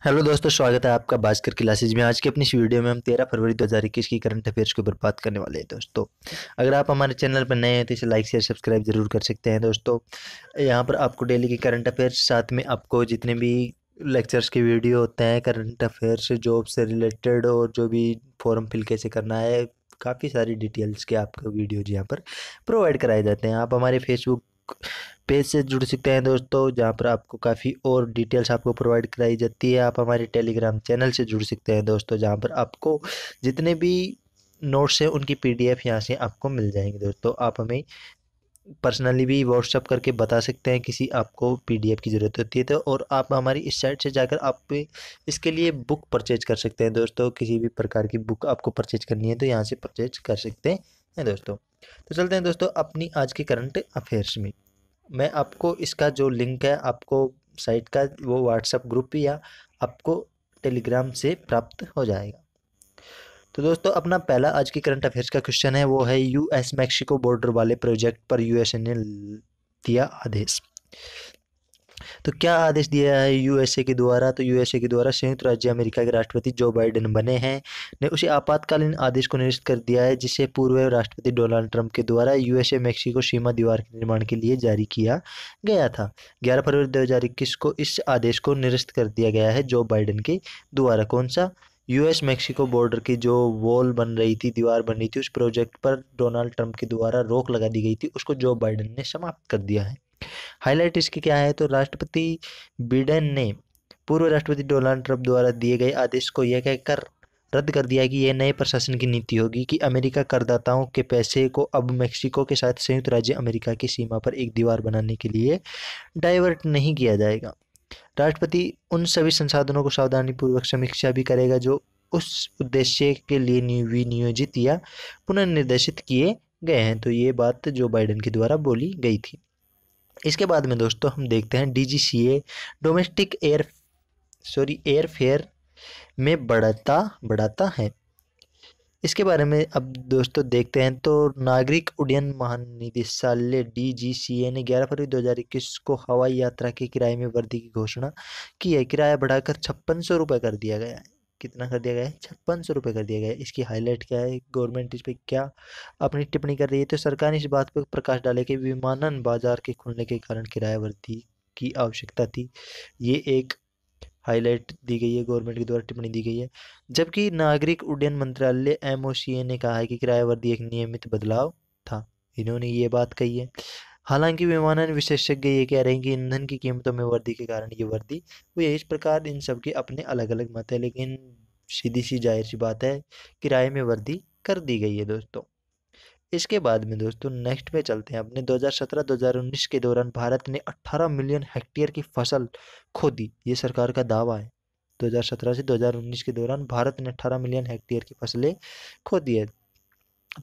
Hello दोस्तों, स्वागत है आपका भास्कर क्लासेज में। आज की अपनी इस वीडियो में हम 13 फरवरी 2021 की करंट अफेयर्स के ऊपर बात करने वाले हैं दोस्तों। अगर आप हमारे चैनल पर नए हैं तो इसे लाइक शेयर सब्सक्राइब जरूर कर सकते हैं दोस्तों। यहाँ पर आपको डेली की करंट अफेयर्स, साथ में आपको जितने भी लेक्चर्स के वीडियो होते हैं करंट अफेयर्स से, जॉब से रिलेटेड, और जो भी फॉर्म फिल कैसे करना है, काफ़ी सारी डिटेल्स के आपको वीडियोज यहाँ पर प्रोवाइड कराए जाते हैं। आप हमारे फेसबुक पेज से जुड़ सकते हैं दोस्तों, जहाँ पर आपको काफ़ी और डिटेल्स आपको प्रोवाइड कराई जाती है। आप हमारे टेलीग्राम चैनल से जुड़ सकते हैं दोस्तों, जहाँ पर आपको जितने भी नोट्स हैं उनकी पीडीएफ यहाँ से आपको मिल जाएंगे दोस्तों। आप हमें पर्सनली भी व्हाट्सअप करके बता सकते हैं किसी आपको पीडीएफ की ज़रूरत होती है तो, और आप हमारी इस साइट से जाकर आप इसके लिए बुक परचेज कर सकते हैं दोस्तों। किसी भी प्रकार की बुक आपको परचेज करनी है तो यहाँ से परचेज कर सकते हैं दोस्तों। तो चलते हैं दोस्तों अपनी आज की करंट अफेयर्स में। मैं आपको इसका जो लिंक है आपको साइट का, वो व्हाट्सएप ग्रुप या आपको टेलीग्राम से प्राप्त हो जाएगा। तो दोस्तों अपना पहला आज की करंट अफेयर्स का क्वेश्चन है, वो है यूएस मैक्सिको बॉर्डर वाले प्रोजेक्ट पर यूएसए ने दिया आदेश। तो क्या आदेश दिया है यूएसए के द्वारा? तो यूएसए के द्वारा संयुक्त राज्य अमेरिका के राष्ट्रपति जो बाइडेन बने हैं ने उसे आपातकालीन आदेश को निरस्त कर दिया है, जिसे पूर्व राष्ट्रपति डोनाल्ड ट्रंप के द्वारा यूएसए मैक्सिको सीमा दीवार के निर्माण के लिए जारी किया गया था। 11 फरवरी 2021 को इस आदेश को निरस्त कर दिया गया है जो बाइडेन के द्वारा। कौन सा? यूएस मैक्सिको बॉर्डर की जो वॉल बन रही थी, दीवार बन रही थी, उस प्रोजेक्ट पर डोनाल्ड ट्रंप के द्वारा रोक लगा दी गई थी, उसको जो बाइडेन ने समाप्त कर दिया है। हाईलाइट इसकी क्या है? तो राष्ट्रपति बिडेन ने पूर्व राष्ट्रपति डोनाल्ड ट्रंप द्वारा दिए गए आदेश को यह कहकर रद्द कर दिया कि यह नए प्रशासन की नीति होगी कि अमेरिका करदाताओं के पैसे को अब मैक्सिको के साथ संयुक्त राज्य अमेरिका की सीमा पर एक दीवार बनाने के लिए डाइवर्ट नहीं किया जाएगा। राष्ट्रपति उन सभी संसाधनों को सावधानीपूर्वक समीक्षा भी करेगा जो उस उद्देश्य के लिए विनियोजित या पुनर्निर्देशित किए गए हैं। तो ये बात जो बाइडेन के द्वारा बोली गई थी। इसके बाद में दोस्तों हम देखते हैं डीजीसीए डोमेस्टिक एयरफेयर में बढ़ता बढ़ाता है। इसके बारे में अब दोस्तों देखते हैं। तो नागरिक उड्डयन महानिदेशालय डीजीसीए ने 11 फरवरी 2021 को हवाई यात्रा के किराए में वृद्धि की घोषणा की है। किराया बढ़ाकर 5600 रुपये कर दिया गया है। कितना कर दिया गया है? 5600 रुपये कर दिया गया है। इसकी हाईलाइट क्या है? गवर्नमेंट इस पर क्या अपनी टिप्पणी कर रही है? तो सरकार ने इस बात पर प्रकाश डाले कि विमानन बाजार के खुलने के कारण किराया वृद्धि की आवश्यकता थी। ये एक हाईलाइट दी गई है, गवर्नमेंट के द्वारा टिप्पणी दी गई है। जबकि नागरिक उड्डयन मंत्रालय एमओसीए ने कहा है कि किराया वृद्धि एक नियमित बदलाव था। इन्होंने ये बात कही है। हालांकि विमानन विशेषज्ञ ये कह रहे हैं कि ईंधन की कीमतों में वृद्धि के कारण ये वृद्धि हुई है। इस प्रकार इन सब के अपने अलग अलग मत है, लेकिन सीधी सी जाहिर सी बात है, किराए में वृद्धि कर दी गई है दोस्तों। इसके बाद में दोस्तों नेक्स्ट पे चलते हैं अपने। 2017-2019 के दौरान भारत ने 18 मिलियन हेक्टेयर की फसल खो दी। ये सरकार का दावा है। 2017 से 2019 के दौरान भारत ने 18 मिलियन हेक्टेयर की फसलें खो दी है।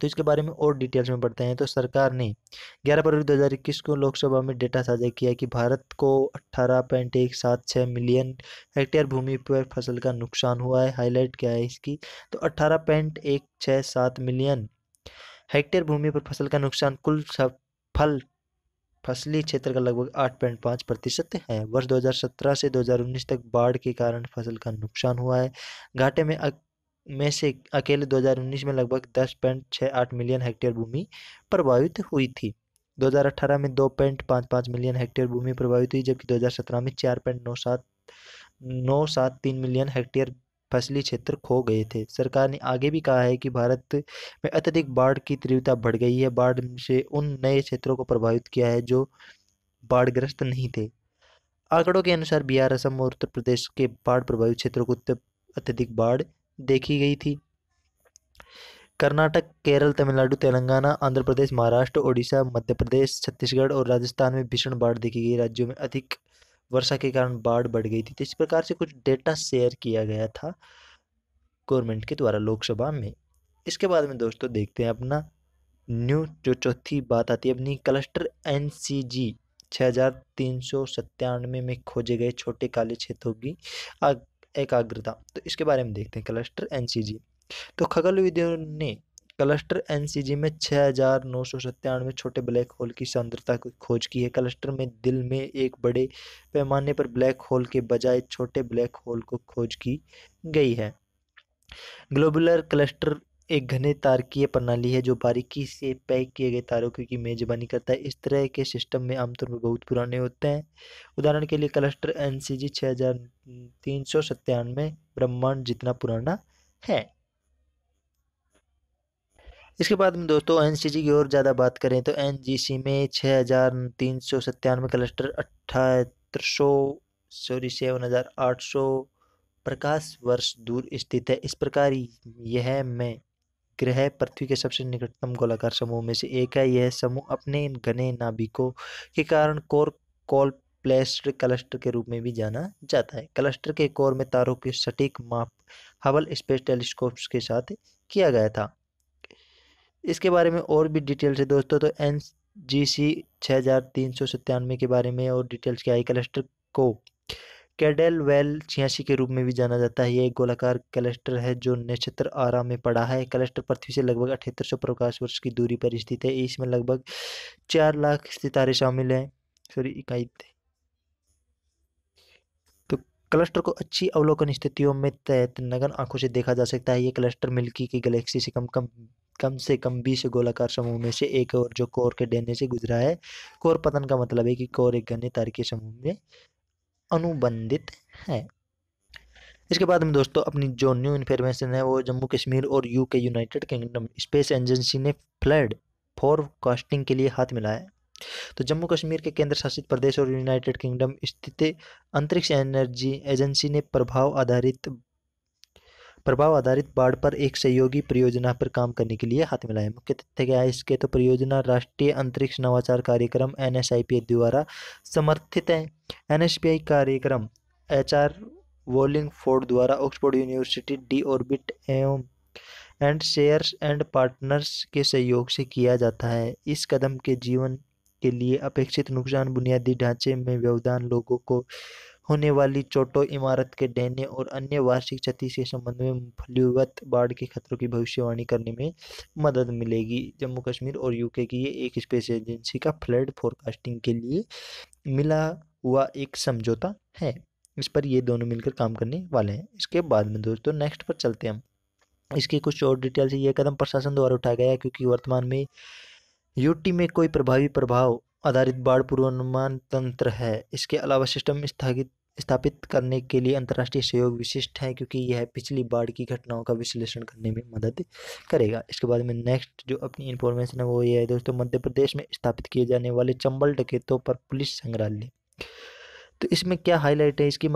तो इसके बारे में और डिटेल्स में बढ़ते हैं। तो सरकार ने 11 फरवरी 2021 को लोकसभा में डेटा साझा किया कि भारत को 18.176 मिलियन हेक्टेयर भूमि पर फसल का नुकसान हुआ है। हाईलाइट क्या है इसकी? तो 18.167 मिलियन हेक्टेयर भूमि पर फसल का नुकसान कुल फल फसली क्षेत्र का लगभग 8.5% है। वर्ष 2017 से 2019 तक बाढ़ के कारण फसल का नुकसान हुआ है। घाटे में से अकेले 2019 में लगभग 10.68 मिलियन हेक्टेयर भूमि प्रभावित हुई थी। 2018 में 2.55 मिलियन हेक्टेयर भूमि प्रभावित हुई, जबकि 2017 में 4.973 मिलियन हेक्टेयर फसली क्षेत्र खो गए थे। सरकार ने आगे भी कहा है कि भारत में अत्यधिक बाढ़ की तीव्रता बढ़ गई है। बाढ़ से उन नए क्षेत्रों को प्रभावित किया है जो बाढ़ग्रस्त नहीं थे। आंकड़ों के अनुसार बिहार, असम और उत्तर प्रदेश के बाढ़ प्रभावित क्षेत्रों को अत्यधिक बाढ़ देखी गई थी। कर्नाटक, केरल, तमिलनाडु, तेलंगाना, आंध्र प्रदेश, महाराष्ट्र, ओडिशा, मध्य प्रदेश, छत्तीसगढ़ और राजस्थान में भीषण बाढ़ देखी गई। राज्यों में अधिक वर्षा के कारण बाढ़ बढ़ गई थी। तो इस प्रकार से कुछ डेटा शेयर किया गया था गवर्नमेंट के द्वारा लोकसभा में। इसके बाद में दोस्तों देखते हैं अपना न्यू जो चौथी बात आती है अपनी, क्लस्टर एनसीजी 6397 में खोजे गए छोटे काले क्षेत्रों की एकाग्रता। तो इसके बारे में देखते हैं क्लस्टर एनसीजी। तो खगोलविदों ने क्लस्टर एनसीजी में 6,997 छोटे ब्लैक होल की सांद्रता की खोज की है। क्लस्टर में दिल में एक बड़े पैमाने पर ब्लैक होल के बजाय छोटे ब्लैक होल को खोज की गई है। ग्लोबुलर क्लस्टर एक घने तारकीय प्रणाली है जो बारीकी से पैक किए गए तारों की मेजबानी करता है। इस तरह के सिस्टम में आमतौर पर बहुत पुराने होते हैं। उदाहरण के लिए क्लस्टर एनसीजी 6,397 ब्रह्मांड जितना पुराना है। इसके बाद में दोस्तों एनसीजी की और ज़्यादा बात करें तो एनजीसी में 6,397 क्लस्टर 7800 सॉरी 7,800 प्रकाश वर्ष दूर स्थित है। इस प्रकार यह में ग्रह पृथ्वी के सबसे निकटतम गोलाकार समूह में से एक है। यह समूह अपने घने नाभिकों के कारण कोर कॉल प्लेस्ड क्लस्टर के रूप में भी जाना जाता है। क्लस्टर के कोर में तारों के सटीक माप हबल स्पेस टेलीस्कोप के साथ किया गया था। इसके बारे में और भी डिटेल्स है दोस्तों, तो एन जी सी 6,397 के बारे में और डिटेल्स क्या है। क्लस्टर को कैडेल वेल 86 के रूप में भी जाना जाता है। यह एक गोलाकार क्लस्टर है जो नक्षत्र आरा में पड़ा है। क्लस्टर पृथ्वी से लगभग 7800 प्रकाश वर्ष की दूरी पर स्थित है। इसमें लगभग 4 लाख सितारे शामिल हैं। सॉरी इकाई। तो क्लस्टर को अच्छी अवलोकन स्थितियों में तहत नगन आंखों से देखा जा सकता है। ये क्लस्टर मिल्की की गैलेक्सी से कम से कम 20 गोलाकार समूह में से एक और जो कोर के डेने से गुजरा है। कोर पतन का मतलब है कि कोर एक घने तारकीय समूह में अनुबंधित है। इसके बाद में दोस्तों अपनी जो न्यू इन्फॉर्मेशन है वो जम्मू कश्मीर और UK United kingdom space agency ने फ्लड फोरकास्टिंग के लिए हाथ मिलाया है। तो जम्मू कश्मीर के केंद्र शासित प्रदेश और यूनाइटेड किंगडम स्थित अंतरिक्ष एनर्जी एजेंसी ने प्रभाव आधारित बाढ़ पर एक सहयोगी परियोजना पर काम करने के लिए हाथ मिलाया है। मुख्य तथ्य क्या है इसके, तो परियोजना राष्ट्रीय अंतरिक्ष नवाचार कार्यक्रम एनएसआईपी द्वारा समर्थित है। एनएसपीआई कार्यक्रम एचआर वॉलिंग फोर्ड द्वारा ऑक्सफोर्ड यूनिवर्सिटी डी ऑर्बिट एवं एंड शेयर्स एंड पार्टनर्स के सहयोग से किया जाता है। इस कदम के जीवन के लिए अपेक्षित नुकसान, बुनियादी ढांचे में व्यवधान, लोगों को होने वाली चोटों, इमारत के ढहने और अन्य वार्षिक क्षति के संबंध में फलीभूत बाढ़ के खतरों की भविष्यवाणी करने में मदद मिलेगी। जम्मू कश्मीर और यूके की ये एक स्पेस एजेंसी का फ्लड फोरकास्टिंग के लिए मिला हुआ एक समझौता है। इस पर ये दोनों मिलकर काम करने वाले हैं। इसके बाद में दोस्तों नेक्स्ट पर चलते हैं हम। इसकी कुछ और डिटेल्स। ये कदम प्रशासन द्वारा उठाया गया है क्योंकि वर्तमान में यूटी में कोई प्रभावी प्रभाव आधारित बाढ़ पूर्वानुमान तंत्र है। इसके अलावा सिस्टम स्थापित करने के लिए अंतर्राष्ट्रीय सहयोग विशिष्ट है क्योंकि यह पिछली बाढ़ की घटनाओं का विश्लेषण करने में मदद करेगा। इसके बाद में नेक्स्ट जो अपनी इंफॉर्मेशन है वो ये है दोस्तों, मध्य प्रदेश में स्थापित किए जाने वाले चंबल डकैतों पर पुलिस संग्रहालय। तो इसमें क्या हाईलाइट है इसकी,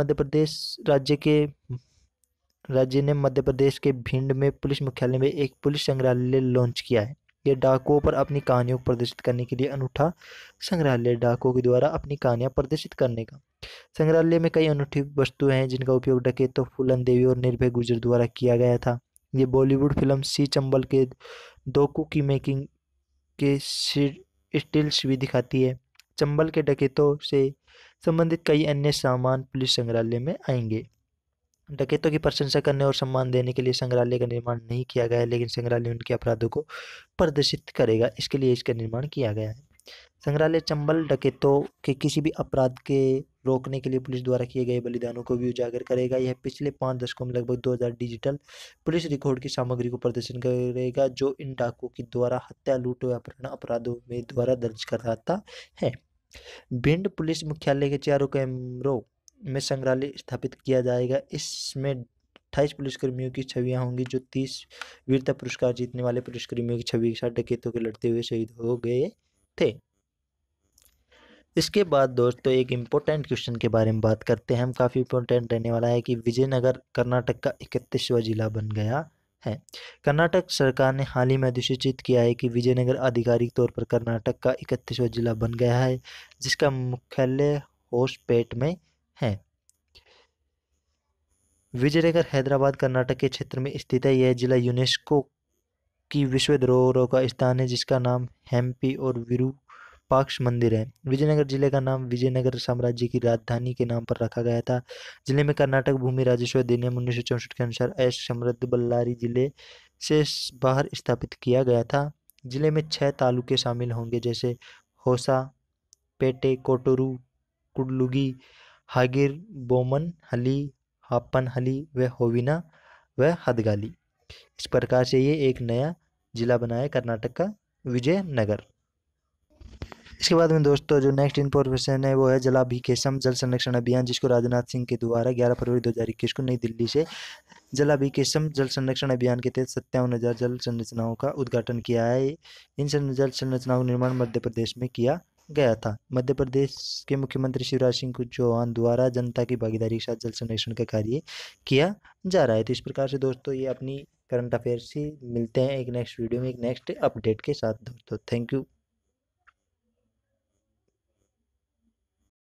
राज्य ने मध्य प्रदेश के भिंड में पुलिस मुख्यालय में एक पुलिस संग्रहालय लॉन्च किया है। यह डाकुओं पर अपनी कहानियों को प्रदर्शित करने के लिए अनूठा संग्रहालय, डाकुओं के द्वारा अपनी कहानियां प्रदर्शित करने का। संग्रहालय में कई अनूठी वस्तुएं हैं जिनका उपयोग डकैतों फूलन देवी और निर्भय गुजर द्वारा किया गया था। ये बॉलीवुड फिल्म सी चंबल के दोकू की मेकिंग के स्टिल्स भी दिखाती है। चंबल के डकैतों से संबंधित कई अन्य सामान पुलिस संग्रहालय में आएंगे। डकैतों की प्रशंसा करने और सम्मान देने के लिए संग्रहालय का निर्माण नहीं किया गया है, लेकिन संग्रहालय उनके अपराधों को प्रदर्शित करेगा, इसके लिए इसका निर्माण किया गया है। संग्रहालय चंबल डकैतों के किसी भी अपराध के रोकने के लिए पुलिस द्वारा किए गए बलिदानों को भी उजागर करेगा। यह पिछले 5 दशकों में लगभग 2000 डिजिटल पुलिस रिकॉर्ड की सामग्री को प्रदर्शन करेगा जो इन डाकुओं की द्वारा हत्या, लूट या अपहरण अपराधों में द्वारा दर्ज कराता है। भिंड पुलिस मुख्यालय के चारों कैमरों में संग्रहालय स्थापित किया जाएगा। इसमें 28 पुलिसकर्मियों की छवियां होंगी जो 30 वीरता पुरस्कार जीतने वाले पुलिसकर्मियों की छवि के साथ डकैतों के लड़ते हुए शहीद हो गए थे। इसके बाद दोस्तों एक इम्पोर्टेंट क्वेश्चन के बारे में बात करते हैं हम, काफ़ी इम्पोर्टेंट रहने वाला है कि विजयनगर कर्नाटक का 31वां जिला बन गया है। कर्नाटक सरकार ने हाल ही में अधिसूचित किया है कि विजयनगर आधिकारिक तौर पर कर्नाटक का 31वां जिला बन गया है जिसका मुख्यालय होसपेट में है। विजयनगर हैदराबाद कर्नाटक के क्षेत्र में स्थित है। यह जिला यूनेस्को की विश्व धरोहरों का स्थान है जिसका नाम हेम्पी और विरूपाक्ष मंदिर है। विजयनगर जिले का नाम विजयनगर साम्राज्य की राजधानी के नाम पर रखा गया था। जिले में कर्नाटक भूमि राजस्व अधिनियम 1964 के अनुसार समृद्ध बल्लारी जिले से बाहर स्थापित किया गया था। जिले में 6 तालुके शामिल होंगे, जैसे होसा, पेटे, कोटरू, कुडलुगी, हागिर, बोमनहली, हापनहली व होविना व हदगाली। इस प्रकार से ये एक नया जिला बना है कर्नाटक का, विजयनगर। इसके बाद में दोस्तों जो नेक्स्ट इन्फॉर्मेशन है वो है जलाभिषेकम जल संरक्षण अभियान, जिसको राजनाथ सिंह के द्वारा 11 फरवरी 2021 को नई दिल्ली से जलाभिषेकम जल संरक्षण अभियान के तहत 57,000 जल संरचनाओं का उद्घाटन किया है। इन जल संरचनाओं का निर्माण मध्य प्रदेश में किया गया था। मध्य प्रदेश के मुख्यमंत्री शिवराज सिंह चौहान द्वारा जनता की भागीदारी के साथ जल संरक्षण का कार्य किया जा रहा है। तो इस प्रकार से दोस्तों ये अपनी करंट अफेयर्स ही मिलते हैं एक नेक्स्ट वीडियो में एक नेक्स्ट अपडेट के साथ दोस्तों। Thank you.